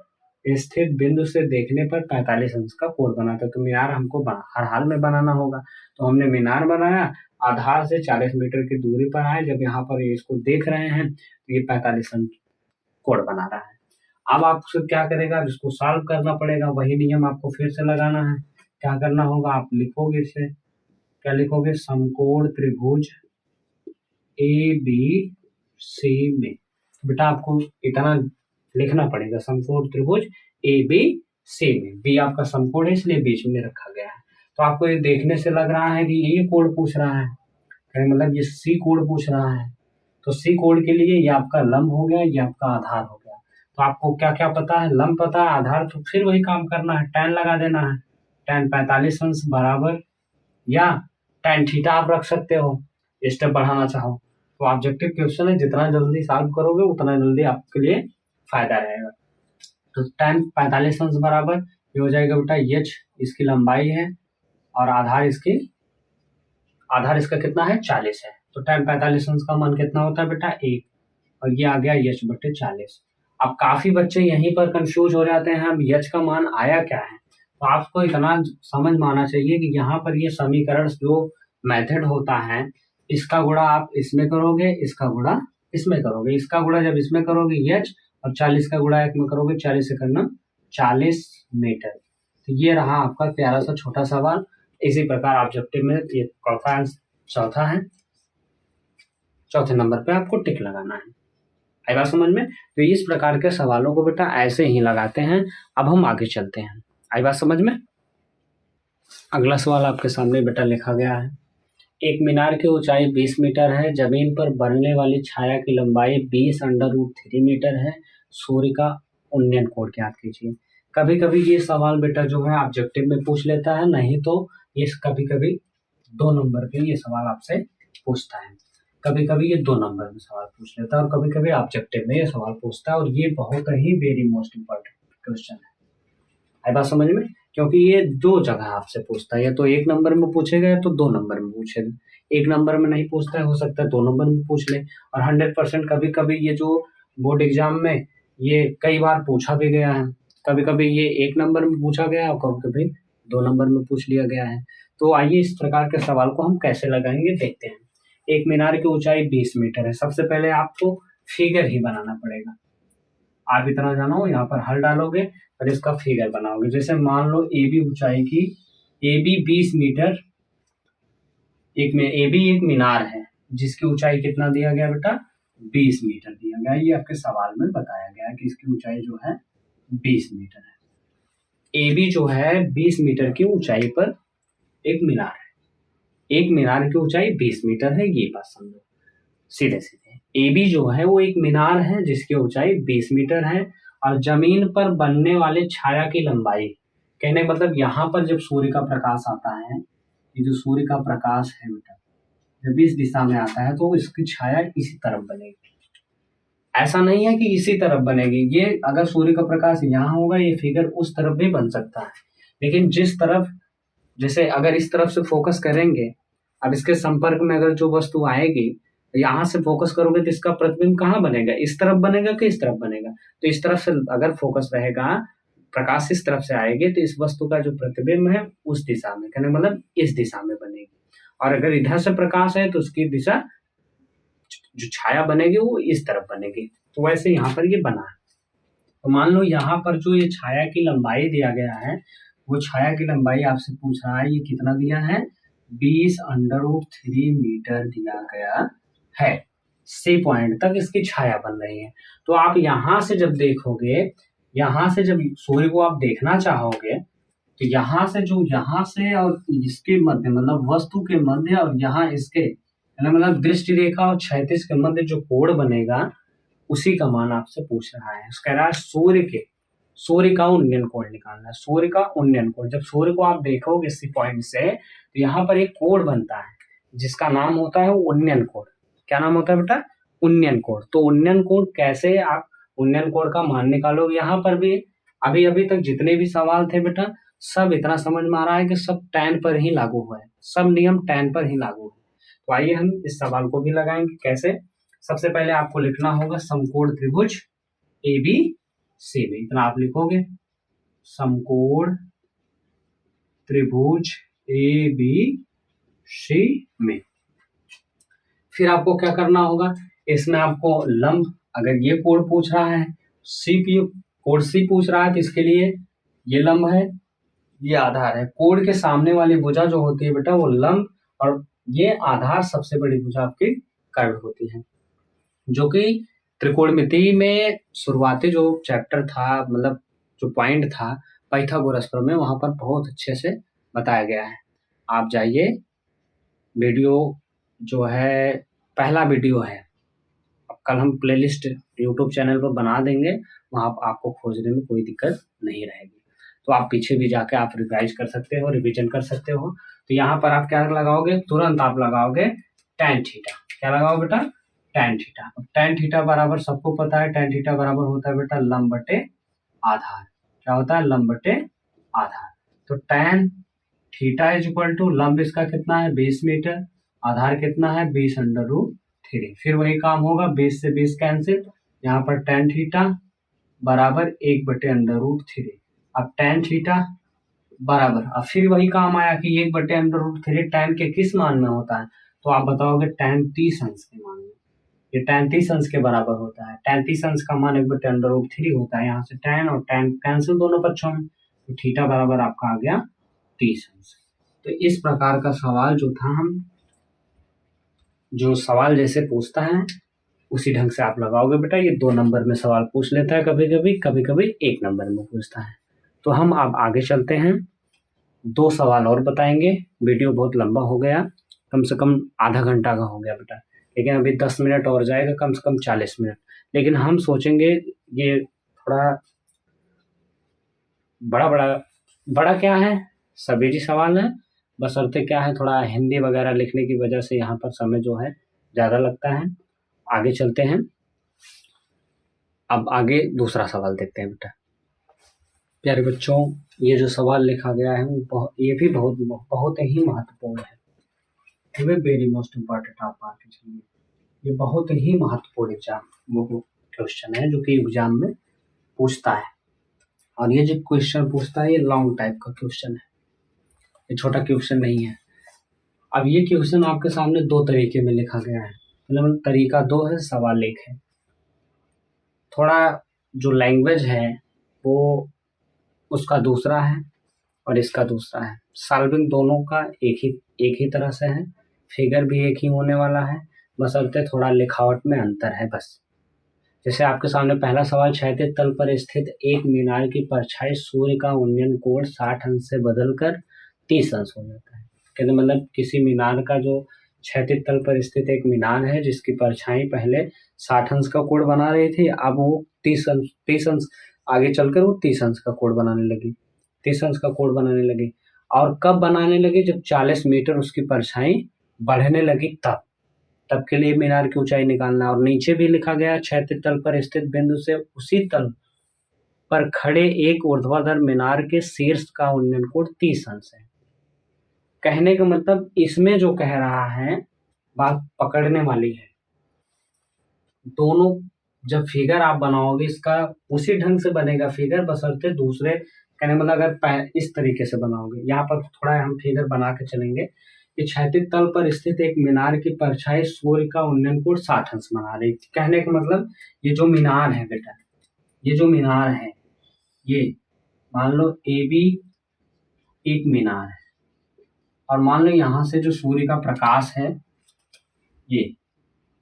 स्थित बिंदु से देखने पर 45 अंश का कोण बनाता है। तो मीनार हमको हर हाल में बनाना होगा, तो हमने मीनार बनाया, आधार से 40 मीटर की दूरी पर आए, जब यहाँ पर इसको देख रहे हैं तो ये 45 अंश कोण बना रहा है। अब आपको क्या करेगा, इसको सॉल्व करना पड़ेगा, वही नियम आपको फिर से लगाना है। क्या करना होगा, आप लिखोगे इसे, क्या लिखोगे, समकोण त्रिभुज ए बी सी में। बेटा आपको इतना लिखना पड़ेगा, समकोण त्रिभुज ए बी सी में। बी आपका समकोण है इसलिए बीच में रखा गया है। तो आपको ये देखने से लग रहा है कि ये कोण पूछ रहा है, मतलब ये सी कोण पूछ रहा है। तो सी कोण के लिए ये आपका लंब हो गया, ये आपका आधार हो गया। तो आपको क्या क्या पता है, लंब पता है, आधार, तो फिर वही काम करना है, tan लगा देना है। tan 45 अंश बराबर, या tan थीटा आप रख सकते हो, स्टेप बढ़ाना चाहो तो। ऑब्जेक्टिव क्वेश्चन है, जितना जल्दी सॉल्व करोगे उतना जल्दी आपके लिए फायदा रहेगा। तो tan 45 अंश बराबर ये हो जाएगा बेटा h, इसकी लंबाई है, और आधार इसका कितना है, 40 है। तो tan 45 अंश का मान कितना होता है बेटा, 1, और ये आ गया h बटे 40। अब काफी बच्चे यहीं पर कंफ्यूज हो जाते हैं, अब h का मान आया क्या है। तो आपको इतना समझ में आना चाहिए कि यहाँ पर ये समीकरण जो मेथड होता है, इसका गुणा आप इसमें करोगे, इसका गुणा इसमें करोगे, इसका गुणा जब इसमें करोगे h, और 40 का गुणा एक में करोगे, 40 से करना 40 मीटर। तो ये रहा आपका प्यारा सा छोटा सवाल। इसी प्रकार ऑब्जेक्टिव में ये चौथा है, चौथे नंबर पे आपको टिक लगाना है। आई बात समझ में। तो इस प्रकार के सवालों को बेटा ऐसे ही लगाते हैं। अब हम आगे चलते हैं, आई बात समझ में। अगला सवाल आपके सामने बेटा लिखा गया है, एक मीनार की ऊंचाई 20 मीटर है, जमीन पर बनने वाली छाया की लंबाई 20√3 मीटर है, सूर्य का उन्नयन कोण ज्ञात कीजिए। कभी कभी ये सवाल बेटा जो है ऑब्जेक्टिव में पूछ लेता है, नहीं तो ये कभी कभी 2 नंबर पे ये सवाल आपसे पूछता है। कभी कभी ये 2 नंबर में सवाल पूछ लेता है, और कभी कभी ऑब्जेक्टिव में ये सवाल पूछता है, और ये बहुत ही वेरी मोस्ट इम्पोर्टेंट क्वेश्चन है। आई बात समझ में, क्योंकि ये 2 जगह आपसे पूछता है, या तो 1 नंबर में पूछेगा या तो 2 नंबर में पूछेगा। 1 नंबर में नहीं पूछता है, हो सकता है 2 नंबर में पूछ ले। और 100% कभी कभी ये जो बोर्ड एग्जाम में ये कई बार पूछा भी गया है, कभी कभी ये 1 नंबर में पूछा गया और कभी कभी 2 नंबर में पूछ लिया गया है। तो आइए इस प्रकार के सवाल को हम कैसे लगाएंगे देखते हैं। एक मीनार की ऊंचाई 20 मीटर है, सबसे पहले आपको फिगर ही बनाना पड़ेगा। आप इतना जानो, यहाँ पर हल डालोगे और इसका फिगर बनाओगे। जैसे मान लो ए बी ऊंचाई की, A B 20 meter, A B एक मीनार है जिसकी ऊंचाई कितना दिया गया बेटा, 20 मीटर दिया गया। ये आपके सवाल में बताया गया है कि इसकी ऊंचाई जो है 20 मीटर है। ए बी जो है 20 मीटर की ऊंचाई पर एक मीनार है, एक मीनार की ऊंचाई 20 मीटर है, ये बात समझो सीधे सीधे। ए बी जो है वो एक मीनार है जिसकी ऊंचाई 20 मीटर है, और जमीन पर बनने वाले छाया की लंबाई, कहने का मतलब यहाँ पर जब सूर्य का प्रकाश आता है, ये जो सूर्य का प्रकाश है बेटा जब इस दिशा में आता है तो इसकी छाया इसी तरफ बनेगी। ऐसा नहीं है कि इसी तरफ बनेगी, ये अगर सूर्य का प्रकाश यहाँ होगा ये फिगर उस तरफ भी बन सकता है, लेकिन जिस तरफ, जैसे अगर इस तरफ से फोकस करेंगे, अब इसके संपर्क में अगर जो वस्तु आएगी, यहाँ से फोकस करोगे तो इसका प्रतिबिंब कहाँ बनेगा, इस तरफ बनेगा कि इस तरफ बनेगा। तो इस तरफ से अगर फोकस रहेगा, प्रकाश इस तरफ से आएगी तो इस वस्तु का जो प्रतिबिंब है उस दिशा में, कहने मतलब इस दिशा में बनेगी। और अगर इधर से प्रकाश है तो उसकी दिशा, जो छाया बनेगी वो इस तरफ बनेगी। तो वैसे यहाँ पर ये बना है। तो मान लो यहाँ पर जो ये छाया की लंबाई दिया गया है, वो छाया की लंबाई आपसे पूछ रहा है, ये कितना दिया है, 20√3 मीटर दिया गया है। सी पॉइंट तक इसकी छाया बन रही है। तो आप यहाँ से जब देखोगे, यहाँ से जब सूर्य को आप देखना चाहोगे, तो यहाँ से जो, यहाँ से और इसके मध्य, मतलब वस्तु के मध्य और यहाँ इसके, मतलब दृष्टि रेखा और क्षैतिज के मध्य जो कोण बनेगा, उसी का मान आपसे पूछ रहा है। कह रहा है सूर्य का उन्नयन कोण निकालना है। सूर्य का उन्नयन कोण, जब सूर्य को आप देखोगे इसी पॉइंट से, तो यहाँ पर एक कोण बनता है जिसका नाम होता है उन्नयन कोण। क्या नाम होता है बेटा, उन्नयन कोण। तो उन्नयन कोण कैसे आप उन्नयन कोण का मान निकालोगे, यहाँ पर भी अभी तक जितने भी सवाल थे बेटा सब इतना समझ में आ रहा है कि सब tan पर ही लागू हुआ है, सब नियम tan पर ही लागू है। तो आइए हम इस सवाल को भी लगाएंगे। कैसे? सबसे पहले आपको लिखना होगा समकोण त्रिभुज ABCD, इतना आप लिखोगे, समकोण त्रिभुज ABC में। फिर आपको क्या करना होगा, इसमें आपको लंब, अगर ये कोण पूछ रहा है, कोण C पूछ रहा है तो इसके लिए ये लंब है, ये आधार है। कोण के सामने वाली भुजा जो होती है बेटा वो लंब, और ये आधार सबसे बड़ी भुजा आपकी कर्ण होती है, जो कि त्रिकोणमिति में शुरुआती जो चैप्टर था, मतलब जो पॉइंट था पाइथागोरस प्रमेय, वहां पर बहुत अच्छे से बताया गया है। आप जाइए, वीडियो जो है पहला वीडियो है, अब कल हम प्लेलिस्ट यूट्यूब चैनल पर बना देंगे, वहां आपको खोजने में कोई दिक्कत नहीं रहेगी। तो आप पीछे भी जाके आप रिवाइज कर सकते हो, रिवीजन कर सकते हो। तो यहाँ पर आप क्या लगाओगे, तुरंत आप लगाओगे tan थीटा। क्या लगाओ बेटा? tan theta. tan थीटा बराबर सबको पता है, tan थीटा बराबर होता है बेटा लंब बटे आधार। क्या होता है? लंब बटे आधार। तो tan theta is equal to लंब इसका कितना है 20 मीटर, आधार कितना है 20√3। फिर वही काम होगा, 20 से 20 कैंसिल, यहाँ पर tan थीटा बराबर 1/√3। अब tan थीटा बराबर, अब फिर वही काम आया कि 1/√3 tan के किस मान में होता है, तो आप बताओगे tan 30 अंश के मान में। ये tan 30 अंश के बराबर होता है, tan 30 अंश का मान 1/√3 होता है। यहाँ से tan और tan कैंसिल दोनों पक्षों में, तो थीटा बराबर आपका आ गया 30 अंश। तो इस प्रकार का सवाल जो था, हम जो सवाल जैसे पूछता है उसी ढंग से आप लगाओगे बेटा। ये 2 नंबर में सवाल पूछ लेता है कभी कभी, कभी कभी 1 नंबर में पूछता है। तो हम अब आगे चलते हैं, 2 सवाल और बताएंगे। वीडियो बहुत लंबा हो गया, कम से कम आधा घंटा का हो गया बेटा, लेकिन अभी 10 मिनट और जाएगा, कम से कम 40 मिनट। लेकिन हम सोचेंगे ये थोड़ा बड़ा क्या है, सभी सवाल है, बशर्ते क्या है, थोड़ा हिंदी वगैरह लिखने की वजह से यहाँ पर समय जो है ज़्यादा लगता है। आगे चलते हैं, अब आगे दूसरा सवाल देखते हैं बेटा। प्यारे बच्चों, ये जो सवाल लिखा गया है ये भी बहुत ही महत्वपूर्ण है। वेरी मोस्ट इम्पॉर्टेंट आप बात कीजिए, ये बहुत ही महत्वपूर्ण एग्जाम वो क्वेश्चन है जो कि एग्जाम में पूछता है। और ये जो क्वेश्चन पूछता है ये लॉन्ग टाइप का क्वेश्चन है, ये छोटा क्वेश्चन नहीं है। अब ये क्वेश्चन आपके सामने 2 तरीके में लिखा गया है, मतलब तरीका 2 है, सवाल 1 है। थोड़ा जो लैंग्वेज है वो उसका दूसरा है और इसका दूसरा है। सॉल्विंग दोनों का एक ही तरह से है, फिगर भी एक ही होने वाला है, बशर्ते थोड़ा लिखावट में अंतर है बस। जैसे आपके सामने पहला सवाल, क्षैतिज तल पर स्थित एक मीनार की परछाई सूर्य का उन्नयन कोण 60 अंश से बदलकर 30 अंश हो जाता है। कहते मतलब किसी मीनार का जो क्षैतिज तल पर स्थित एक मीनार है जिसकी परछाई पहले 60 अंश का कोण बना रही थी, अब वो 30 अंश आगे चलकर वो 30 अंश का कोण बनाने लगी, 30 अंश का कोण बनाने लगी। और कब बनाने लगी? जब 40 मीटर उसकी परछाई बढ़ने लगी, तब के लिए मीनार की ऊंचाई निकालना। और नीचे भी लिखा गया, क्षैतिज तल पर स्थित बिंदु से उसी तल पर खड़े एक ऊर्ध्वाधर मीनार के शीर्ष का उन्नयन कोण 30 अंश है। कहने का मतलब इसमें जो कह रहा है बात पकड़ने वाली है। दोनों जब फिगर आप बनाओगे इसका उसी ढंग से बनेगा फिगर, बशर्ते दूसरे, कहने मतलब अगर इस तरीके से बनाओगे, यहाँ पर थोड़ा हम फिगर बना के चलेंगे कि क्षैतिज तल पर स्थित एक मीनार की परछाई सूर्य का उन्नयन कोण 60 अंश बना रही। कहने का मतलब ये जो मीनार है बेटा, ये जो मीनार है, ये मान लो AB एक मीनार है, और मान लो यहाँ से जो सूर्य का प्रकाश है, ये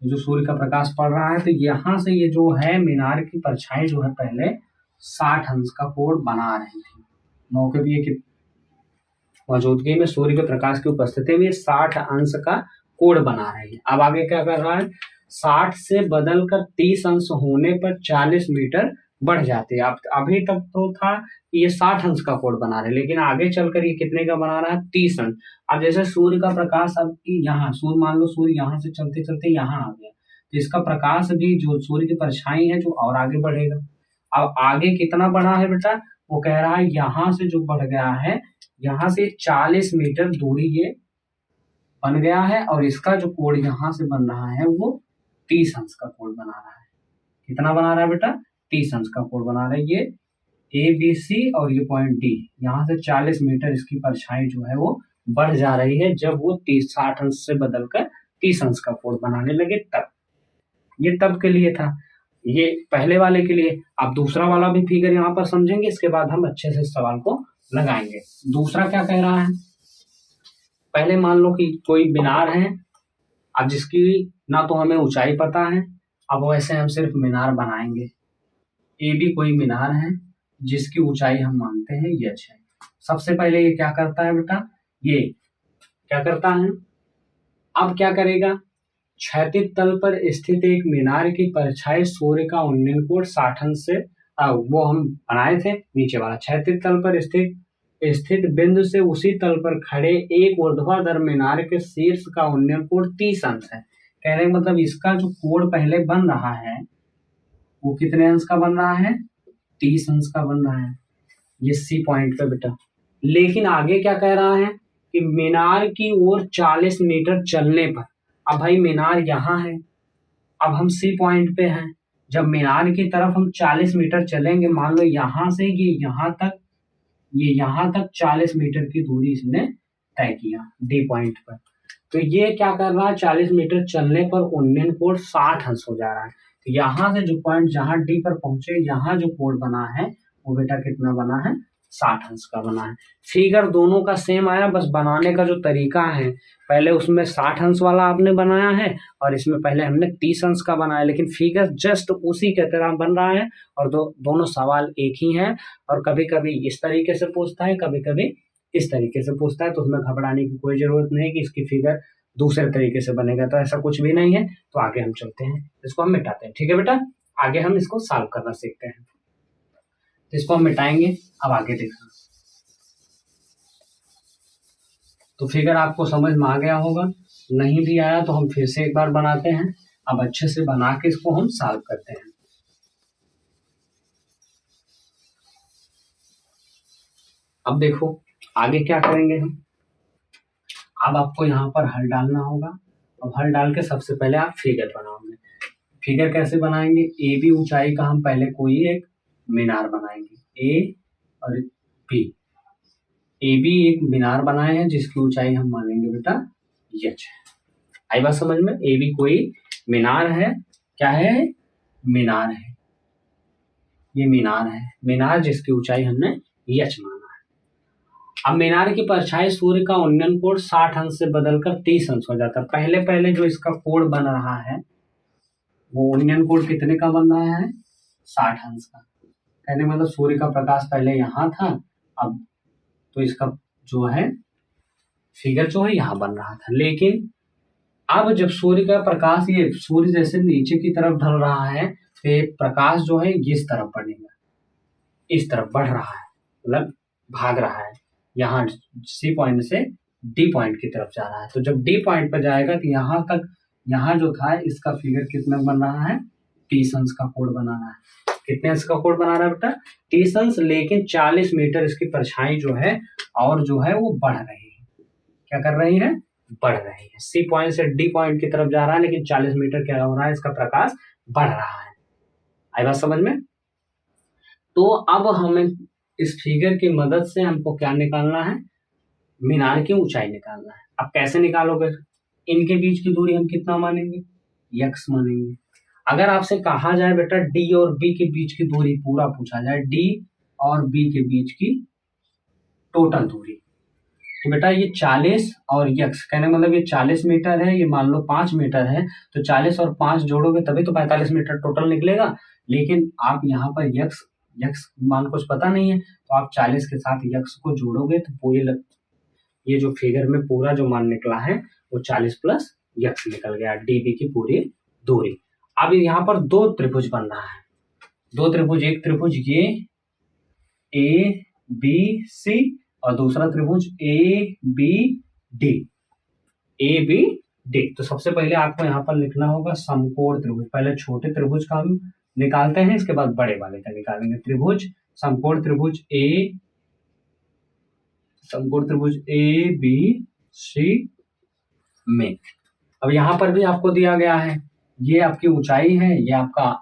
जो सूर्य का प्रकाश पड़ रहा है, तो यहाँ से ये जो है मीनार की परछाई जो है पहले 60 अंश का कोण बना रही थी। मौके भी ये मौजूदगी में सूर्य के प्रकाश की उपस्थिति में 60 अंश का कोण बना रही है। अब आगे क्या कर रहा है, 60 से बदलकर 30 अंश होने पर 40 मीटर बढ़ जाती है। अब अभी तक तो था कि ये 60 अंश का कोण बना रहे, लेकिन आगे चलकर ये कितने का बना रहा है, 30 अंश। अब जैसे सूर्य का प्रकाश अब यहाँ सूर्य, मान लो सूर्य यहाँ से चलते चलते यहाँ आ गया, तो इसका प्रकाश भी जो सूर्य की परछाई है जो और आगे बढ़ेगा। अब आगे कितना बढ़ा है बेटा, वो कह रहा है यहां से जो बढ़ गया है, यहां से 40 मीटर दूरी ये बन गया है, और इसका जो कोण यहां से बन रहा है वो 30 अंश का कोण बना रहा है। कितना बना रहा है बेटा? 30 अंश का कोण बना रहा है। ये ए बी सी और ये पॉइंट डी, यहाँ से 40 मीटर इसकी परछाई जो है वो बढ़ जा रही है, जब वो 60 अंश से बदलकर 30 अंश का कोण बनाने लगे तब। ये तब के लिए था, ये पहले वाले के लिए। आप दूसरा वाला भी फिगर यहाँ पर समझेंगे, इसके बाद हम अच्छे से सवाल को लगाएंगे। दूसरा क्या कह रहा है? पहले मान लो कि कोई मीनार है, अब जिसकी ना तो हमें ऊंचाई पता है, अब वैसे हम सिर्फ मीनार बनाएंगे। ए भी कोई मीनार है जिसकी ऊंचाई हम मानते हैं यच है। सबसे पहले ये क्या करता है बेटा? ये क्या करता है? अब क्या करेगा? क्षैतिज तल पर स्थित एक मीनार की परछाई सूर्य का उन्नयन कोण 60 अंश से, वो हम बनाए थे नीचे वाला। क्षैतिज तल पर स्थित बिंदु से उसी तल पर खड़े एक ऊर्ध्वाधर मीनार के शीर्ष का उन्नयन कोण 30 अंश है। कहने का मतलब इसका जो कोण पहले बन रहा है वो कितने अंश का बन रहा है? 30 अंश का बन रहा है। ये सी पॉइंट पे बेटा। लेकिन आगे क्या कह रहा है कि मीनार की ओर 40 मीटर चलने पर, अब भाई मीनार यहाँ है, अब हम सी पॉइंट पे हैं, जब मीनार की तरफ हम 40 मीटर चलेंगे, मान लो यहाँ से ये यहाँ तक 40 मीटर की दूरी इसने तय किया डी पॉइंट पर, तो ये क्या कर रहा है? 40 मीटर चलने पर उन्नयन कोण 60 अंश हो जा रहा है। तो यहाँ से जो पॉइंट जहां डी पर पहुंचे, यहाँ जो कोण बना है वो बेटा कितना बना है? 60 अंश का बना है। फिगर दोनों का सेम आया, बस बनाने का जो तरीका है, पहले उसमें 60 अंश वाला आपने बनाया है और इसमें पहले हमने 30 अंश का बनाया, लेकिन फिगर जस्ट उसी के तरह बन रहा है और दोनों सवाल एक ही हैं। और कभी कभी इस तरीके से पूछता है, कभी कभी इस तरीके से पूछता है, तो उसमें घबराने की कोई जरूरत नहीं कि इसकी फिगर दूसरे तरीके से बनेगा, तो ऐसा कुछ भी नहीं है। तो आगे हम चलते हैं, इसको हम मिटाते हैं। ठीक है बेटा, आगे हम इसको सॉल्व करना सीखते हैं। तो इसको हम मिटाएंगे, अब आगे देखना। तो फिगर आपको समझ में आ गया होगा, नहीं भी आया तो हम फिर से एक बार बनाते हैं। अब अच्छे से बना के इसको हम सॉल्व करते हैं। अब देखो आगे क्या करेंगे हम। अब आपको यहाँ पर हल डालना होगा। अब हल डाल के सबसे पहले आप फिगर बनाओगे। फिगर कैसे बनाएंगे? ए बी ऊंचाई का हम पहले कोई एक मीनार बनाएंगे, ए और बी। ए बी एक मीनार बनाए हैं जिसकी ऊंचाई हम मानेंगे बेटा यच है। आई बात समझ में? ए बी कोई मीनार है। क्या है? मीनार है। ये मीनार है, मीनार जिसकी ऊंचाई हमने यच माना है। अब मीनार की परछाई सूर्य का उन्नयन कोण 60 अंश से बदलकर 30 अंश हो जाता है। पहले पहले जो इसका कोण बन रहा है वो उन्नयन कोण कितने का बन रहा है? 60 अंश का। कहने मतलब सूर्य का प्रकाश पहले यहाँ था, अब तो इसका जो है फिगर जो है यहाँ बन रहा था। लेकिन अब जब सूर्य का प्रकाश, ये सूर्य जैसे नीचे की तरफ ढल रहा है, तो ये प्रकाश जो है इस तरफ बढ़ेगा, इस तरफ बढ़ रहा है, मतलब भाग रहा है, यहाँ सी पॉइंट से डी पॉइंट की तरफ जा रहा है। तो जब डी पॉइंट पर जाएगा तो यहाँ तक, यहाँ जो था इसका फिगर कितना बन रहा है? 30 अंश का कोण बना रहा है। कितने अंश का कोण बना रहा है बेटा? 30 अंश। लेकिन 40 मीटर इसकी परछाई जो है और जो है वो बढ़ रही है। क्या कर रही है? बढ़ रही है। सी पॉइंट से डी पॉइंट की तरफ जा रहा है, लेकिन 40 मीटर क्या हो रहा है? इसका प्रकाश बढ़ रहा है। आई बात समझ में? तो अब हमें इस फिगर की मदद से हमको क्या निकालना है? मीनार की ऊंचाई निकालना है। अब कैसे निकालोगे? इनके बीच की दूरी हम कितना मानेंगे? यक्स मानेंगे। अगर आपसे कहा जाए बेटा डी और बी के बीच की दूरी, पूरा पूछा जाए डी और बी के बीच की टोटल दूरी, तो बेटा ये 40 और यक्स, कहने मतलब ये 40 मीटर है, ये मान लो 5 मीटर है, तो 40 और 5 जोड़ोगे तभी तो 45 मीटर टोटल निकलेगा। लेकिन आप यहाँ पर यक्स मान कुछ पता नहीं है, तो आप 40 के साथ यक्स को जोड़ोगे तो पूरी ये जो फिगर में पूरा जो मान निकला है वो 40 प्लस यक्स निकल गया, डीबी की पूरी दूरी। अब यहाँ पर दो त्रिभुज बन रहा है, दो त्रिभुज, एक त्रिभुज ये ए बी सी और दूसरा त्रिभुज A B D, A B D. तो सबसे पहले आपको यहाँ पर लिखना होगा समकोण त्रिभुज। पहले छोटे त्रिभुज का हम निकालते हैं, इसके बाद बड़े वाले का निकालेंगे। त्रिभुज समकोण त्रिभुज ए बी सी में। अब यहाँ पर भी आपको दिया गया है, ये आपकी ऊंचाई है, ये आपका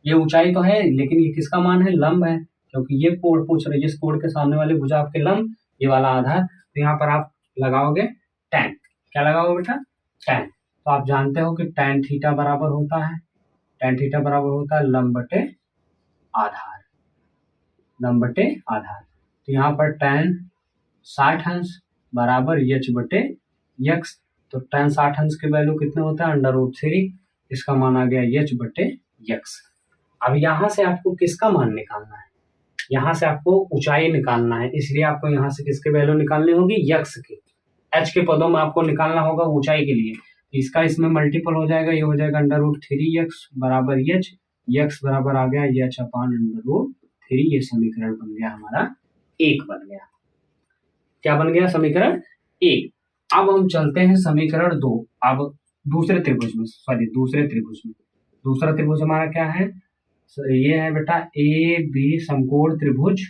ये ऊंचाई तो है, लेकिन ये किसका मान है, लंब है, क्योंकि ये कोण पूछ रहे, जिस कोण के सामने वाली भुजा आपके लंब, ये वाला आधार। तो यहाँ पर आप लगाओगे tan। क्या लगाओगे बेटा, tan। तो आप जानते हो कि tan थीटा बराबर होता है, लंब बटे आधार, तो यहाँ पर tan 60 अंश बराबर h बटे x। तो tan 60 अंश के वैल्यू कितने होता है, √3, इसका मान आ गया h बटे x। अब यहाँ से आपको किसका मान निकालना है, यहाँ से आपको ऊंचाई निकालना है, इसलिए आपको यहाँ से किसके वैल्यू निकालनी होगी, x की। h के पदों में आपको निकालना होगा ऊंचाई के लिए, इसका इसमें मल्टीपल हो जाएगा, ये हो जाएगा √3x बराबर h, x बराबर आ गया h अपान √3। ये समीकरण बन गया हमारा 1 बन गया। क्या बन गया, समीकरण 1। अब हम चलते हैं समीकरण 2। अब दूसरे त्रिभुज में दूसरा त्रिभुज हमारा क्या है, ये है बेटा ए बी समकोण त्रिभुज।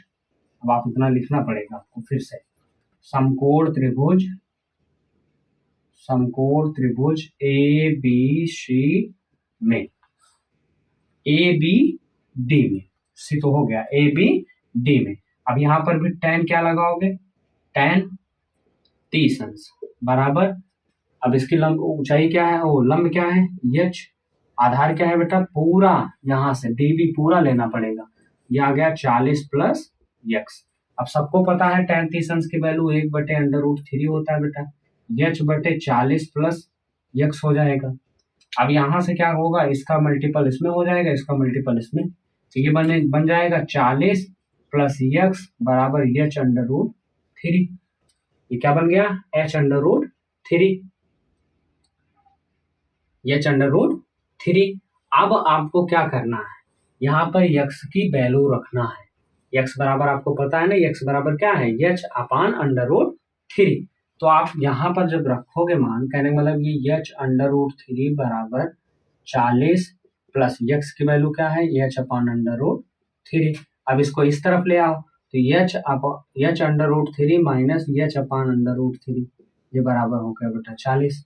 अब आप इतना लिखना पड़ेगा आपको फिर से, समकोण त्रिभुज ए बी सी में, ए बी डी में, सी तो हो गया, ए बी डी में। अब यहाँ पर भी tan क्या लगाओगे, tan 30 अंश बराबर, अब इसकी लंब ऊंचाई क्या है, वो लंब क्या है h, आधार क्या है बेटा, पूरा यहाँ से dv पूरा लेना पड़ेगा, ये आ गया 40 प्लस x। अब सबको पता है tan 30 अंश की वैल्यू 1 बटे √3 होता है बेटा, h बटे 40 प्लस x हो जाएगा। अब यहाँ से क्या होगा, इसका मल्टीपल इसमें हो जाएगा, इसका मल्टीपल इसमें, तो ये बन जाएगा 40 प्लस x बराबर h √3। ये क्या बन गया, h √3। अब आपको क्या करना है, यहाँ पर x की वैल्यू रखना है, x बराबर आपको पता है ना, x बराबर क्या है, h अपान √3। तो आप यहाँ पर जब रखोगे मान, कहने का मतलब ये h √3 बराबर 40 प्लस x की वैल्यू क्या है, h अपान √3। अब इसको इस तरफ ले आओ, तो h √3 माइनस h अपान √3, ये बराबर हो गया बेटा 40।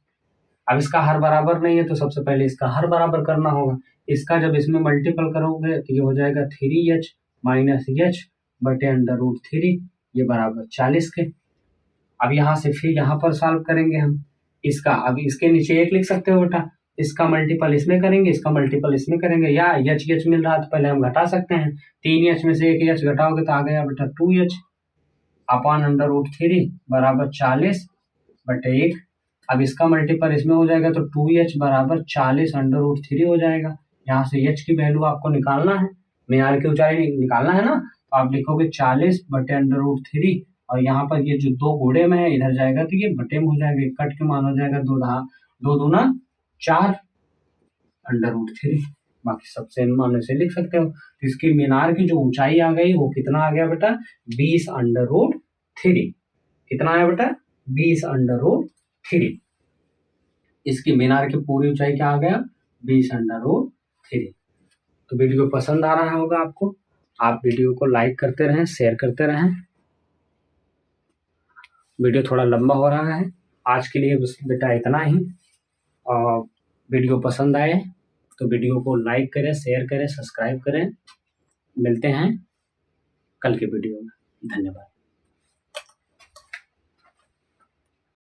अब इसका हर बराबर नहीं है, तो सबसे पहले इसका हर बराबर करना होगा, इसका जब इसमें मल्टीपल करोगे तो ये हो जाएगा 3h माइनस h बटे √3, ये बराबर 40 के। अब यहाँ से फिर यहाँ पर सॉल्व करेंगे हम इसका, अब इसके नीचे 1 लिख सकते हो बेटा, इसका मल्टीपल इसमें करेंगे, इसका मल्टीपल इसमें करेंगे, या h मिल रहा तो पहले हम घटा सकते हैं, 3h में से 1h घटाओगे तो आ गया बेटा 2h अपान √3 बराबर 40 बटे 1। अब इसका मल्टीपल इसमें हो जाएगा तो 2h बराबर 40 √3 हो जाएगा। यहाँ से h की वैल्यू आपको निकालना है, मीनार की ऊंचाई निकालना है ना, तो आप लिखोगे 40 बटे √3, और यहाँ पर ये जो 2 गुणे में है इधर जाएगा तो ये बटे में हो जाएगा, कट के मान हो जाएगा 2 दूना 4 √3, बाकी सब सेम मानने से लिख सकते हो। तो इसकी मीनार की जो ऊंचाई आ गई वो कितना आ गया बेटा, 20 √3। कितना आया बेटा, 20 √3। इसकी मीनार की पूरी ऊंचाई क्या आ गया, 20 √3। तो वीडियो पसंद आ रहा होगा आपको, आप वीडियो को लाइक करते रहें, शेयर करते रहें। वीडियो थोड़ा लंबा हो रहा है, आज के लिए बस बेटा इतना ही। और वीडियो पसंद आए तो वीडियो को लाइक करें, शेयर करें, सब्सक्राइब करें। मिलते हैं कल के वीडियो में, धन्यवाद।